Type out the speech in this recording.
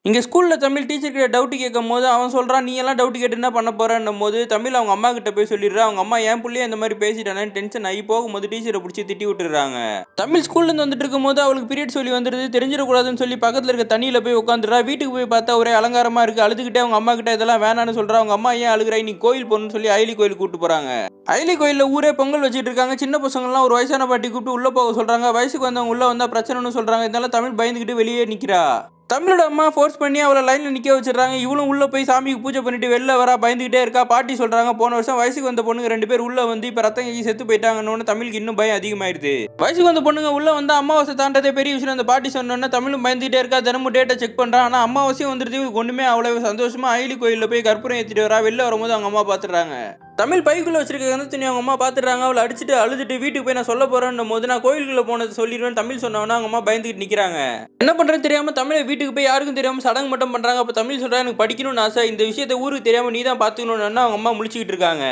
இங்க ஸ்கூல்ல தமிழ் டீச்சர் கிட்ட டவுட் கேட்கும்போது அவன் சொல்றான், "நீ எல்லாம் டவுட் கேட்டு என்ன பண்ண போறன்னும்போது" தமிழ் அவங்க அம்மா கிட்ட போய் சொல்லிடுறா. அவங்க அம்மா என் புள்ளைய இந்த மாதிரி பேசிட்டானேன்னு டென்ஷன் ஆகி போகும்போது டீச்சரை பிடிச்சி திட்டி விட்டுறாங்க. தமிழ் ஸ்கூல்ல இருந்து வந்துட்டு இருக்கும்போது அவளுக்கு பீரியட் சொல்லி வந்துருது. தெரிஞ்சிடக்கூடாதுன்னு சொல்லி பக்கத்துல இருக்க தண்ணியில போய் உட்காந்துடுறா. வீட்டுக்கு போய் பார்த்தா ஒரே அலங்காரமா இருக்கு. அழுதுகிட்டே அவங்க அம்மா கிட்ட இதெல்லாம் வேணான்னு சொல்றா. அவங்க அம்மா ஏன் அழுகுறாய், நீ கோயில் போகணும்னு சொல்லி அயலி கோயிலுக்கு கூட்டு போறாங்க. அயலி கோயில்ல ஊரே பொங்கல் வச்சிட்டு இருக்காங்க. சின்ன பசங்க எல்லாம் ஒரு வயசான பாட்டி கூப்பிட்டு உள்ள போக சொல்றாங்க. வயசுக்கு வந்தவங்க உள்ள வந்தா பிரச்சனைன்னு சொல்றாங்க. இதனால தமிழ் பயந்துகிட்டு வெளியே நிக்கிறா. தமிழோட அம்மா ஃபோர்ஸ் பண்ணி அவளை லைன்ல நிக்க வச்சிடறாங்க. இவளும் உள்ள போய் சாமிக்கு பூஜை பண்ணிட்டு வெளில வரா. பயந்துகிட்டே இருக்கா. பாட்டி சொல்றாங்க, போன வருஷம் வயசுக்கு வந்த பொண்ணுங்க 2 பேர் உள்ள வந்து இப்ப ரத்தம் கக்கி செத்து போயிட்டாங்கன்னு. தமிழுக்கு இன்னும் பயம் அதிகமாயிருது. வயசுக்கு வந்த பொண்ணுங்க உள்ள வந்தா அமாவாசை தாண்டதே பெரிய விஷயம். அந்த பாட்டி சொன்னோன்னா தமிழும் பயந்துகிட்டே இருக்கா. தினமும் டேட்டை செக் பண்றான். ஆனா அமாவாசையும் வந்துருது. இவளுக்கு ஒண்ணுமே அவ்வளவு சந்தோஷமா அயலி கோயில்ல போய் கற்பூரம் ஏத்திட்டு வரா. வெளில வரும்போது அவங்க அம்மா பாத்துறாங்க. தமிழ் பைக்குள்ள வச்சிருக்க கந்த துணி அவங்க அம்மா பாத்துறாங்க. அவளை அடிச்சுட்டு அழுதுட்டு வீட்டுக்கு போய் நான் சொல்ல போறேன்னும் போது நான் கோயிலுக்குள்ள போனது சொல்லிடுவேன் தமிழ் சொன்னவனா அவங்க அம்மா பயந்துகிட்டு நிக்கிறாங்க. என்ன பண்றேன்னு தெரியாம தமிழை வீட்டுக்கு போய் யாருக்கும் தெரியாம சடங்கு மட்டும் பண்றாங்க. அப்ப தமிழ் சொல்றா, எனக்கு படிக்கணும்னு ஆசை, இந்த விஷயத்தை ஊருக்கு தெரியாம நீ தான் பாத்துக்கணும்னு அவங்க அம்மா முழிச்சுக்கிட்டு இருக்காங்க.